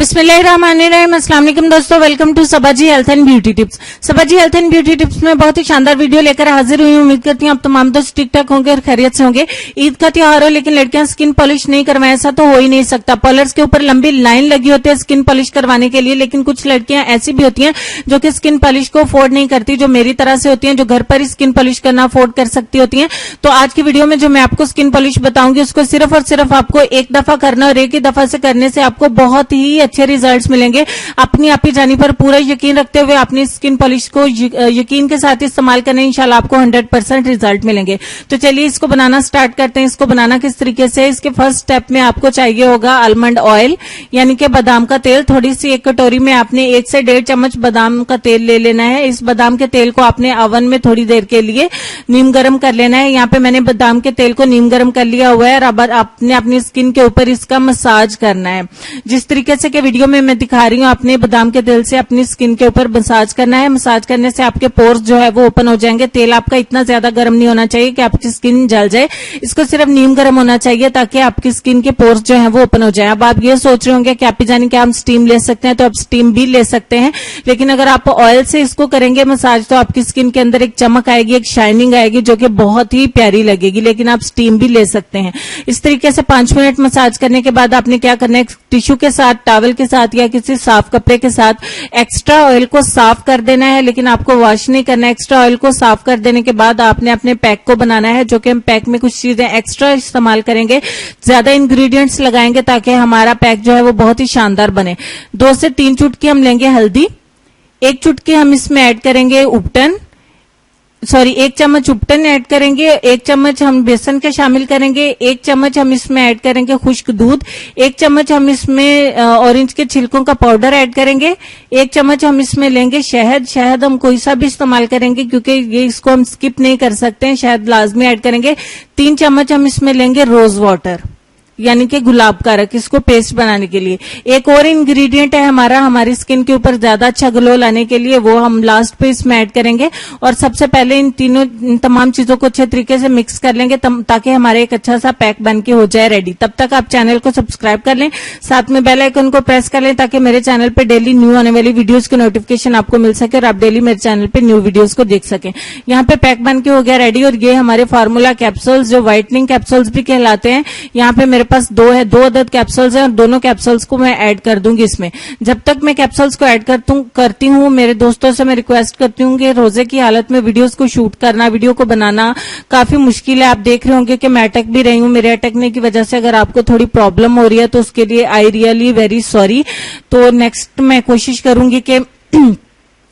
बिस्मिल्लाहिर्रहमानिर्रहीम। अस्सलाम वालेकुम दोस्तों, welcome to Sabaji health and beauty tips. Sabaji health and beauty tips में बहुत ही शानदार वीडियो लेकर हाजिर हुई हूं। उम्मीद करती हूं आप तमाम दोस्त ठीक ठाक होंगे और खैरियत से होंगे। ईद का त्योहार हो लेकिन लड़कियां स्किन पॉलिश नहीं करवाएं, ऐसा तो हो ही नहीं सकता। पार्लर्स के ऊपर लंबी लाइन लगी होती है स्किन पॉलिश करवाने के लिए, लेकिन कुछ लड़कियां ऐसी भी होती हैं जो कि स्किन पॉलिश को अफोर्ड नहीं करती, जो मेरी तरह से होती हैं, जो घर पर ही स्किन पॉलिश करना अफोर्ड कर सकती होती हैं। तो आज की वीडियो में जो मैं आपको स्किन पॉलिश बताऊंगी उसको सिर्फ और सिर्फ आपको एक दफा करना, और एक ही दफा से करने से आपको बहुत ही अच्छे रिजल्ट्स मिलेंगे। अपनी आप ही जानी पर पूरा यकीन रखते हुए अपनी स्किन पॉलिश को यकीन के साथ इस्तेमाल करने, इंशाल्लाह आपको 100% रिजल्ट मिलेंगे। तो चलिए इसको बनाना स्टार्ट करते हैं। इसको बनाना किस तरीके से, इसके फर्स्ट स्टेप में आपको चाहिए होगा आलमंड ऑयल, यानी कि बादाम का तेल। थोड़ी सी एक कटोरी में आपने 1 से 1.5 चम्मच बादाम का तेल ले लेना है। इस बादाम के तेल को आपने ओवन में थोड़ी देर के लिए नीम गर्म कर लेना है। यहाँ पे मैंने बादाम के तेल को नीम गर्म कर लिया हुआ है और अब आपने अपनी स्किन के ऊपर इसका मसाज करना है। जिस तरीके से कि वीडियो में मैं दिखा रही हूँ, आपने बादाम के तेल से अपनी स्किन के ऊपर मसाज करना है। मसाज करने से आपके पोर्स जो है वो ओपन हो जाएंगे। तेल आपका इतना ज्यादा गर्म नहीं होना चाहिए कि आपकी स्किन जल जाए, इसको सिर्फ नीम गर्म होना चाहिए ताकि आपकी स्किन के पोर्स जो है वो ओपन हो जाए। अब आप ये सोच रहे होंगे कि आप ही जाने कि हम स्टीम ले सकते हैं, तो आप स्टीम भी ले सकते हैं, लेकिन अगर आप ऑयल से इसको करेंगे मसाज तो आपकी स्किन के अंदर एक चमक आएगी, एक शाइनिंग आएगी जो कि बहुत ही प्यारी लगेगी। लेकिन आप स्टीम भी ले सकते हैं। इस तरीके से 5 मिनट मसाज करने के बाद आपने क्या करना है, टिश्यू के साथ, टॉवल के साथ या किसी साफ कपड़े के साथ एक्स्ट्रा ऑयल को साफ कर देना है, लेकिन आपको वॉश नहीं करना है। एक्स्ट्रा ऑयल को साफ कर देने के बाद आपने अपने पैक को बनाना है, जो कि हम पैक में कुछ चीजें एक्स्ट्रा इस्तेमाल करेंगे, ज्यादा इंग्रेडिएंट्स लगाएंगे ताकि हमारा पैक जो है वो बहुत ही शानदार बने। 2 से 3 चुटकी हम लेंगे हल्दी, 1 चुटकी हम इसमें ऐड करेंगे उपटन, 1 चम्मच उपटन ऐड करेंगे, 1 चम्मच हम बेसन के शामिल करेंगे, 1 चम्मच हम इसमें ऐड करेंगे खुश्क दूध, 1 चम्मच हम इसमें ऑरेंज के छिलकों का पाउडर ऐड करेंगे, 1 चम्मच हम इसमें लेंगे शहद। शहद हम कोई सा भी इस्तेमाल करेंगे क्योंकि ये इसको हम स्किप नहीं कर सकते हैं, शहद लाजमी ऐड करेंगे। 3 चम्मच हम इसमें लेंगे रोज वाटर, यानी कि गुलाब का रख, इसको पेस्ट बनाने के लिए। एक और इंग्रेडिएंट है हमारा, हमारी स्किन के ऊपर ज्यादा अच्छा ग्लो लाने के लिए, वो हम लास्ट पे इसमें ऐड करेंगे। और सबसे पहले इन तमाम चीजों को अच्छे तरीके से मिक्स कर लेंगे ताकि हमारा एक अच्छा सा पैक बन के हो जाए रेडी। तब तक आप चैनल को सब्सक्राइब कर लें, साथ में बेल आइकन को प्रेस कर लें ताकि मेरे चैनल पे डेली न्यू आने वाली वीडियोस की नोटिफिकेशन आपको मिल सके और आप डेली मेरे चैनल पे न्यू वीडियोस को देख सकें। यहाँ पे पैक बन के हो गया रेडी। और ये हमारे फार्मूला कैप्सूल्स, जो व्हाइटनिंग कैप्सूल्स भी कहलाते हैं, यहाँ पे मेरे पास 2 अदद कैप्सूल्स हैं और दोनों कैप्सूल्स को मैं ऐड कर दूंगी इसमें। जब तक मैं कैप्सूल्स को ऐड करती हूँ, मेरे दोस्तों से मैं रिक्वेस्ट करती हूँ कि रोजे की हालत में वीडियोस को शूट करना, वीडियो को बनाना काफी मुश्किल है। आप देख रहे होंगे कि मैं अटक भी रही हूँ। मेरे अटकने की वजह से अगर आपको थोड़ी प्रॉब्लम हो रही है तो उसके लिए आई रियली वेरी सॉरी। तो नेक्स्ट मैं कोशिश करूंगी कि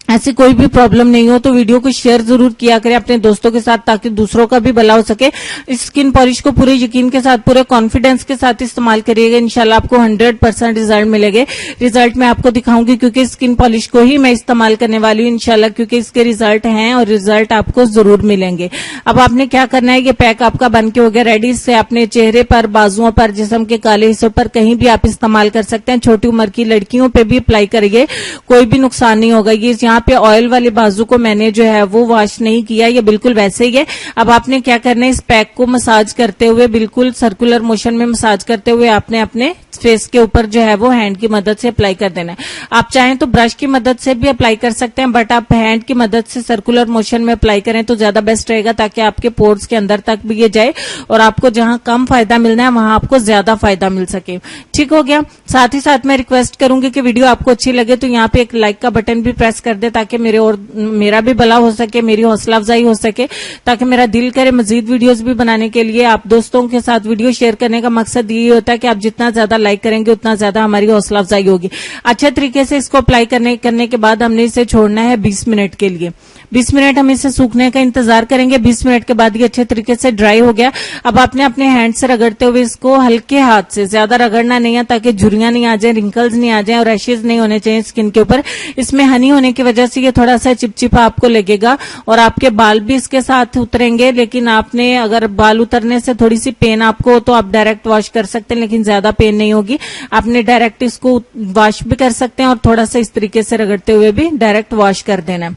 ऐसी कोई भी प्रॉब्लम नहीं हो, तो वीडियो को शेयर जरूर किया करें अपने दोस्तों के साथ ताकि दूसरों का भी भला हो सके। इस स्किन पॉलिश को पूरे यकीन के साथ, पूरे कॉन्फिडेंस के साथ इस्तेमाल करिएगा, इंशाल्लाह आपको 100% रिजल्ट मिलेंगे। रिजल्ट मैं आपको दिखाऊंगी क्योंकि स्किन पॉलिश को ही मैं इस्तेमाल करने वाली हूँ इंशाल्लाह, क्योंकि इसके रिजल्ट हैं और रिजल्ट आपको जरूर मिलेंगे। अब आपने क्या करना है, ये पैक आपका बन के हो गया रेडी। इससे अपने चेहरे पर, बाजुओं पर, जिस्म के काले हिस्सों पर कहीं भी आप इस्तेमाल कर सकते हैं। छोटी उम्र की लड़कियों पे भी अप्लाई करिए, कोई भी नुकसान नहीं होगा। ये यहाँ पे ऑयल वाले बाजू को मैंने जो है वो वॉश नहीं किया, ये बिल्कुल वैसे ही है। अब आपने क्या करना है, इस पैक को मसाज करते हुए, बिल्कुल सर्कुलर मोशन में मसाज करते हुए आपने अपने फेस के ऊपर जो है वो हैंड की मदद से अप्लाई कर देना है। आप चाहें तो ब्रश की मदद से भी अप्लाई कर सकते हैं, बट आप हैंड की मदद से सर्कुलर मोशन में अप्लाई करें तो ज्यादा बेस्ट रहेगा ताकि आपके पोर्स के अंदर तक भी ये जाए और आपको जहां कम फायदा मिलना है वहां आपको ज्यादा फायदा मिल सके। ठीक हो गया। साथ ही साथ मैं रिक्वेस्ट करूंगी कि वीडियो आपको अच्छी लगे तो यहाँ पे एक लाइक का बटन भी प्रेस कर दे ताकि मेरा भी भला हो सके, मेरी हौसला अफजाई हो सके, ताकि मेरा दिल करे मजीद वीडियोस भी बनाने के लिए। आप दोस्तों के साथ वीडियो शेयर करने का मकसद यही होता है कि आप जितना ज्यादा लाइक करेंगे उतना ज्यादा हमारी हौसला अफजाई होगी। अच्छे तरीके से इसको अप्लाई करने के बाद हमने इसे छोड़ना है 20 मिनट के लिए। 20 मिनट हम इसे सूखने का इंतजार करेंगे। 20 मिनट के बाद ये अच्छे तरीके से ड्राई हो गया। अब आपने अपने हैंड से रगड़ते हुए इसको हल्के हाथ से, ज्यादा रगड़ना नहीं है ताकि झुर्रियां नहीं आ जाए, रिंकल्स नहीं आ जाए और रैशेज नहीं होने चाहिए स्किन के ऊपर। इसमें हनी होने की वजह से ये थोड़ा सा चिपचिपा आपको लगेगा और आपके बाल भी इसके साथ उतरेंगे। लेकिन आपने अगर बाल उतरने से थोड़ी सी पेन आपको हो तो आप डायरेक्ट वॉश कर सकते हैं, लेकिन ज्यादा पेन नहीं होगी। आपने डायरेक्ट इसको वॉश भी कर सकते हैं और थोड़ा सा इस तरीके से रगड़ते हुए भी डायरेक्ट वॉश कर देना।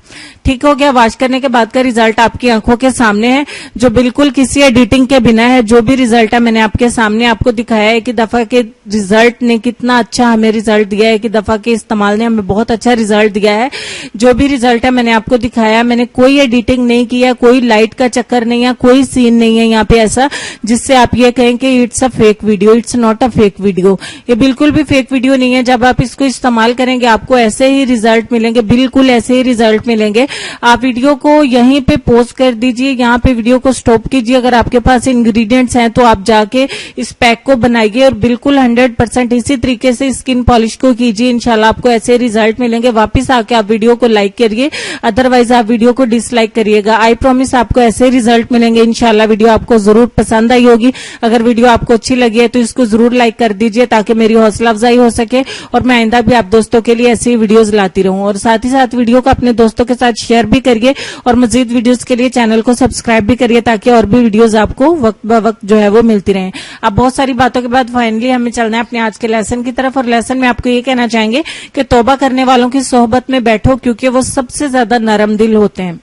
ठीक हो गया, वॉश करने के बाद का रिजल्ट आपकी आंखों के सामने है, जो बिल्कुल किसी एडिटिंग के बिना है। जो भी रिजल्ट है मैंने आपके सामने आपको दिखाया है कि दफा के रिजल्ट ने कितना अच्छा हमें रिजल्ट दिया है, कि दफा के इस्तेमाल ने हमें बहुत अच्छा रिजल्ट दिया है। जो भी रिजल्ट है मैंने आपको दिखाया, मैंने कोई एडिटिंग नहीं किया, कोई लाइट का चक्कर नहीं है, कोई सीन नहीं है यहाँ पे ऐसा जिससे आप ये कहें कि it's a fake video. It's not a fake video, ये बिल्कुल भी फेक वीडियो नहीं है। जब आप इसको इस्तेमाल करेंगे आपको ऐसे ही रिजल्ट मिलेंगे, बिल्कुल ऐसे ही रिजल्ट मिलेंगे। आप वीडियो को यहीं पे पोस्ट कर दीजिए, यहाँ पे वीडियो को स्टॉप कीजिए। अगर आपके पास इंग्रेडिएंट्स हैं तो आप जाके इस पैक को बनाइए और बिल्कुल 100% इसी तरीके से स्किन पॉलिश को कीजिए। इंशाल्लाह आपको ऐसे रिजल्ट मिलेंगे। वापस आके आप वीडियो को लाइक करिए, अदरवाइज आप वीडियो को डिसलाइक करिएगा। आई प्रॉमिस आपको ऐसे रिजल्ट मिलेंगे। इंशाल्लाह वीडियो आपको जरूर पसंद आई होगी। अगर वीडियो आपको अच्छी लगी है तो इसको जरूर लाइक कर दीजिए ताकि मेरी हौसला अफजाई हो सके और मैं आइंदा भी आप दोस्तों के लिए ऐसी वीडियोस लाती रहूं। और साथ ही साथ वीडियो को अपने दोस्तों के साथ शेयर भी करिए और मजीद वीडियोस के लिए चैनल को सब्सक्राइब भी करिए ताकि और भी वीडियोस आपको वक्त ब वक्त जो है वो मिलती रहें। अब बहुत सारी बातों के बाद फाइनली हमें चलना है अपने आज के लेसन की तरफ। और लेसन में आपको ये कहना चाहेंगे कि तौबा करने वालों की सोहबत में बैठो क्योंकि वो सबसे ज्यादा नरम दिल होते हैं।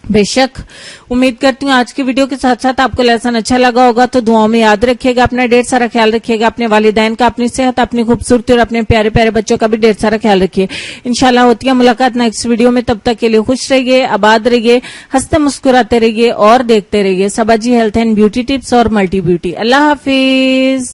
बेशक उम्मीद करती हूँ आज की वीडियो के साथ साथ आपको लेसन अच्छा लगा होगा। तो दुआओं में याद रखिएगा, अपना ढेर सारा ख्याल रखिएगा, अपने वालिदैन का, अपनी सेहत, अपनी खूबसूरती और अपने प्यारे प्यारे बच्चों का भी ढेर सारा ख्याल रखिए। इंशाल्लाह होती है मुलाकात नेक्स्ट वीडियो में। तब तक के लिए खुश रहिए, आबाद रहिए, हंसते मुस्कुराते रहिए और देखते रहिए सबाजी हेल्थ एंड ब्यूटी टिप्स और मल्टी ब्यूटी। अल्लाह हाफिज।